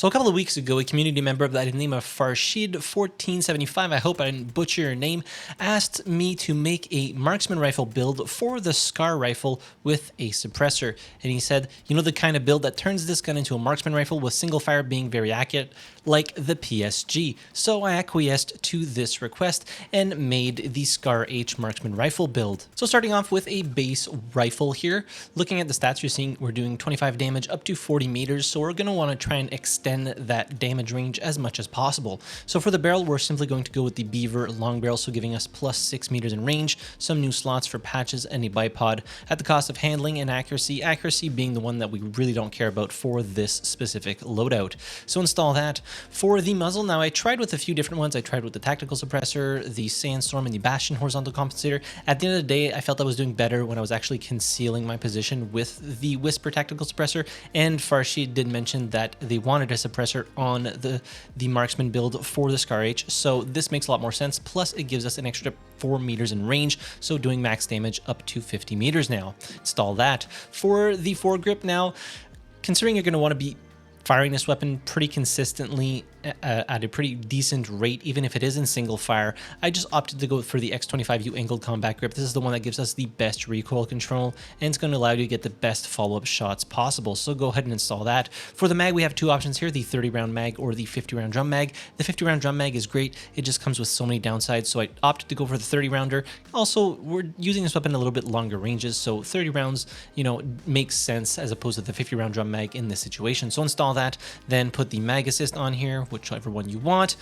So a couple of weeks ago, a community member by the name of Farshid1475, I hope I didn't butcher your name, asked me to make a marksman rifle build for the SCAR rifle with a suppressor. And he said, you know, the kind of build that turns this gun into a marksman rifle with single fire being very accurate, like the PSG. So I acquiesced to this request and made the SCAR-H Marksman rifle build. So starting off with a base rifle here, looking at the stats you're seeing, we're doing 25 damage up to 40 meters. So we're going to want to try and extend that damage range as much as possible. So for the barrel, we're simply going to go with the Beaver long barrel, so giving us plus 6 meters in range, some new slots for patches and a bipod at the cost of handling and accuracy being the one that we really don't care about for this specific loadout. So install that. For the muzzle, now I tried with a few different ones. I tried with the tactical suppressor, the Sandstorm, and the Bastion horizontal compensator. At the end of the day, I felt I was doing better when I was actually concealing my position with the Whisper tactical suppressor, and Farshid did mention that they wanted a suppressor on the marksman build for the SCAR-H, so this makes a lot more sense. Plus it gives us an extra 4 meters in range, so doing max damage up to 50 meters now. Install that. For the foregrip now, considering you're going to want to be firing this weapon pretty consistently at a pretty decent rate, even if it is in single fire, I just opted to go for the X25U angled combat grip. This is the one that gives us the best recoil control, and it's going to allow you to get the best follow-up shots possible. So go ahead and install that. For the mag, we have two options here, the 30-round mag or the 50-round drum mag. The 50-round drum mag is great. It just comes with so many downsides, so I opted to go for the 30-rounder. Also, we're using this weapon a little bit longer ranges, so 30 rounds, you know, makes sense as opposed to the 50-round drum mag in this situation. So install that, then put the mag assist on here, whichever one you want.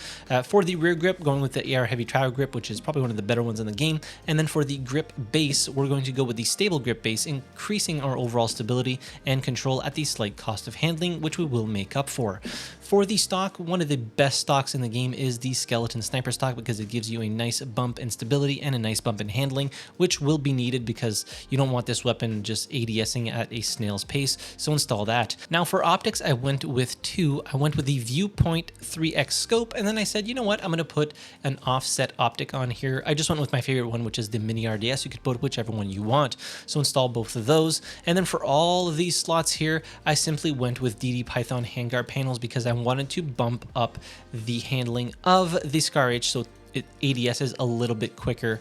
For the rear grip, going with the AR heavy travel grip, which is probably one of the better ones in the game. And then for the grip base, we're going to go with the stable grip base, increasing our overall stability and control at the slight cost of handling, which we will make up for. For the stock, one of the best stocks in the game is the Skeleton Sniper stock, because it gives you a nice bump in stability and a nice bump in handling, which will be needed because you don't want this weapon just ADSing at a snail's pace. So install that. Now for optics, I went with two. I went with the Viewpoint 3X scope, and then I said, you know what, I'm going to put an offset optic on here. I just went with my favorite one, which is the Mini RDS. You could put whichever one you want. So install both of those. And then for all of these slots here, I simply went with DD Python handguard panels because I wanted to bump up the handling of the SCAR-H so it ADSs a little bit quicker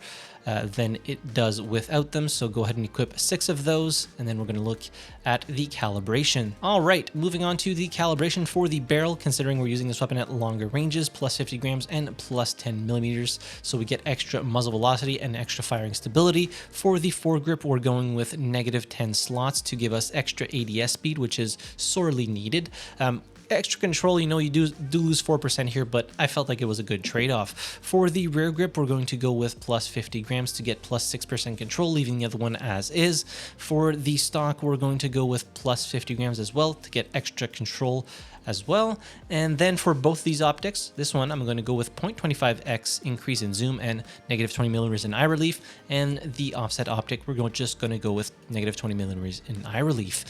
than it does without them. So go ahead and equip 6 of those, and then we're going to look at the calibration. All right, moving on to the calibration for the barrel, considering we're using this weapon at longer ranges, plus 50 grams and plus 10 millimeters. So we get extra muzzle velocity and extra firing stability. For the foregrip, we're going with -10 slots to give us extra ADS speed, which is sorely needed. Extra control, you know, you do lose 4% here, but I felt like it was a good trade-off. For the rear grip, we're going to go with plus 50 grams to get plus 6% control, leaving the other one as is. For the stock, we're going to go with plus 50 grams as well to get extra control as well. And then for both these optics, this one I'm going to go with 0.25x increase in zoom and -20 millimeters in eye relief, and the offset optic, we're just going to go with -20 millimeters in eye relief.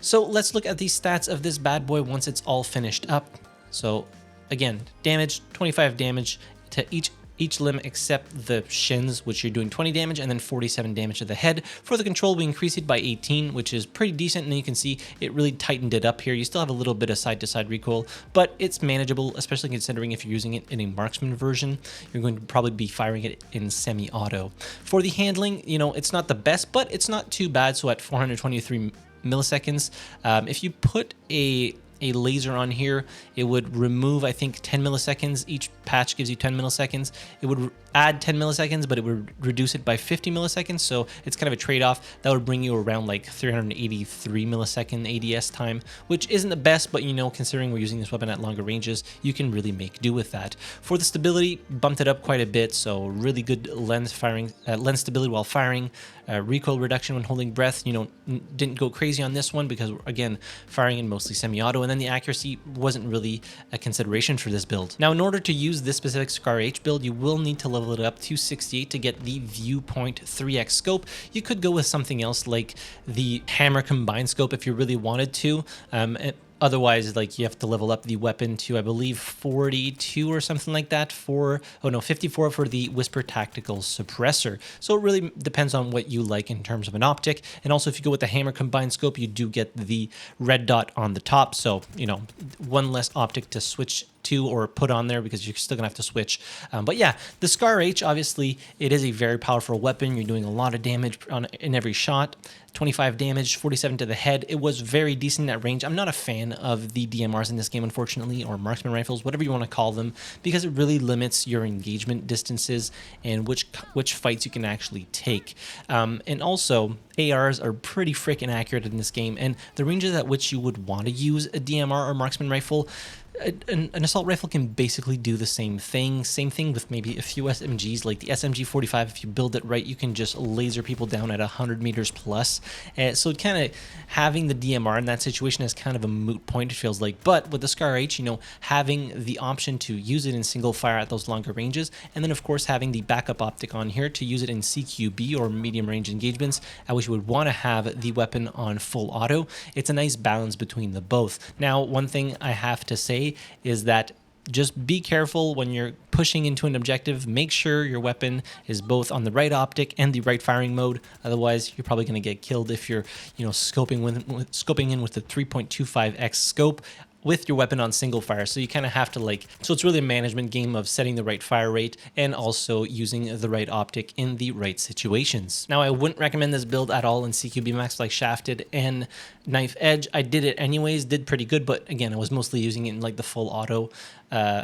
So let's look at the stats of this bad boy once it's all finished up. So again, damage, 25 damage to each limb except the shins, which you're doing 20 damage, and then 47 damage to the head. For the control, we increased it by 18, which is pretty decent, and you can see it really tightened it up here. You still have a little bit of side-to-side recoil, but it's manageable, especially considering if you're using it in a marksman version, you're going to probably be firing it in semi-auto. For the handling, you know, it's not the best, but it's not too bad. So at 423 milliseconds, if you put a laser on here, it would remove, I think, 10 milliseconds. Each patch gives you 10 milliseconds. It would add 10 milliseconds, but it would reduce it by 50 milliseconds. So it's kind of a trade-off. That would bring you around like 383 millisecond ADS time, which isn't the best, but you know, considering we're using this weapon at longer ranges, you can really make do with that. For the stability, bumped it up quite a bit. So really good lens stability while firing, recoil reduction when holding breath. You know, didn't go crazy on this one because, again, firing in mostly semi-auto, and then the accuracy wasn't really a consideration for this build. Now, in order to use this specific SCAR-H build, you will need to level it up to 68 to get the Viewpoint 3X scope. You could go with something else like the Hammer combined scope if you really wanted to. Otherwise, like, you have to level up the weapon to, I believe, 42 or something like that for, 54 for the Whisper Tactical Suppressor. So it really depends on what you like in terms of an optic. And also, if you go with the Hammer Combined Scope, you do get the red dot on the top. So, one less optic to switch to or put on there, because you're still gonna have to switch. But yeah, the SCAR-H, obviously, it is a very powerful weapon. You're doing a lot of damage in every shot. 25 damage, 47 to the head. It was very decent at range. I'm not a fan of the DMRs in this game, unfortunately, or marksman rifles, whatever you want to call them, because it really limits your engagement distances and which fights you can actually take. And also, ARs are pretty freaking accurate in this game, and the ranges at which you would want to use a DMR or marksman rifle, an assault rifle can basically do the same thing. Same thing with maybe a few SMGs, like the SMG-45. If you build it right, you can just laser people down at 100 meters plus. So kind of having the DMR in that situation is kind of a moot point, it feels like. But with the SCAR-H, having the option to use it in single fire at those longer ranges, and then of course having the backup optic on here to use it in CQB or medium range engagements, at which you would want to have the weapon on full auto. It's a nice balance between the both. Now, one thing I have to say is that just be careful when you're pushing into an objective. Make sure your weapon is both on the right optic and the right firing mode. Otherwise, you're probably going to get killed if you're, scoping in with the 3.25x scope with your weapon on single fire. So you kind of have to so it's really a management game of setting the right fire rate and also using the right optic in the right situations. Now, I wouldn't recommend this build at all in CQB max like Shafted and Knife Edge. I did it anyways, did pretty good, but again, I was mostly using it in the full auto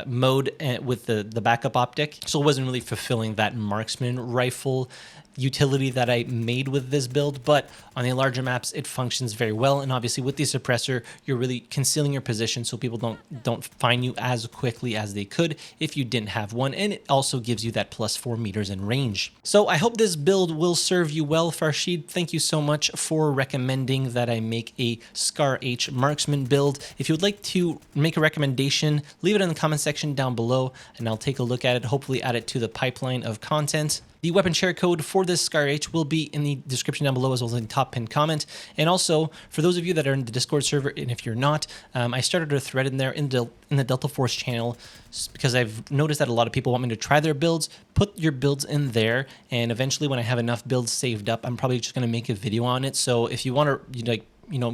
mode with the backup optic. So it wasn't really fulfilling that marksman rifle utility that I made with this build, but on the larger maps it functions very well. And obviously with the suppressor, you're really concealing your position so people don't find you as quickly as they could if you didn't have one, and it also gives you that plus 4 meters in range. So I hope this build will serve you well, Farshid. Thank you so much for recommending that I make a SCAR-H Marksman build. If you would like to make a recommendation, leave it in the comment section down below and I'll take a look at it, hopefully add it to the pipeline of content. The weapon share code for this SCAR-H will be in the description down below, as well as in the top pinned comment. And also, for those of you that are in the Discord server, and if you're not, I started a thread in there in the Delta Force channel, because I've noticed that a lot of people want me to try their builds. Put your builds in there, and eventually when I have enough builds saved up, I'm probably just going to make a video on it. So if you want to,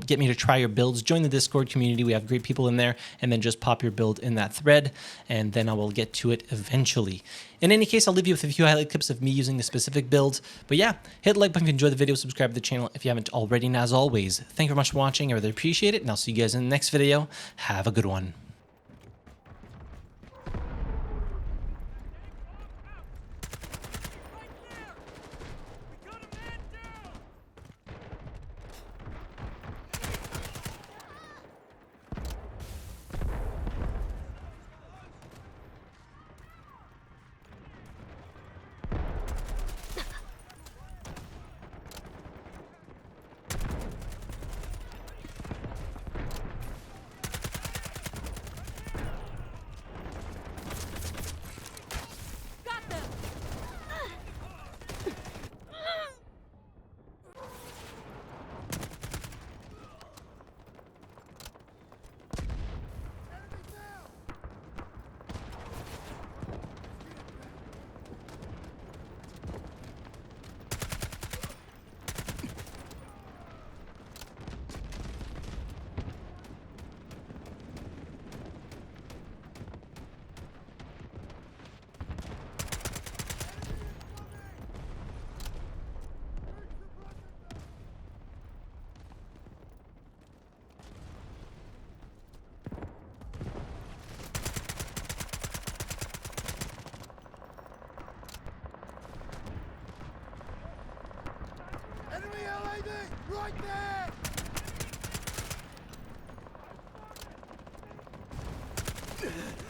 get me to try your builds, join the Discord community. We have great people in there, and then just pop your build in that thread, and then I will get to it eventually. In any case, I'll leave you with a few highlight clips of me using the specific build. But yeah, hit the like button if you enjoyed the video, subscribe to the channel if you haven't already, and as always, thank you very much for watching. I really appreciate it, and I'll see you guys in the next video. Have a good one. Right there!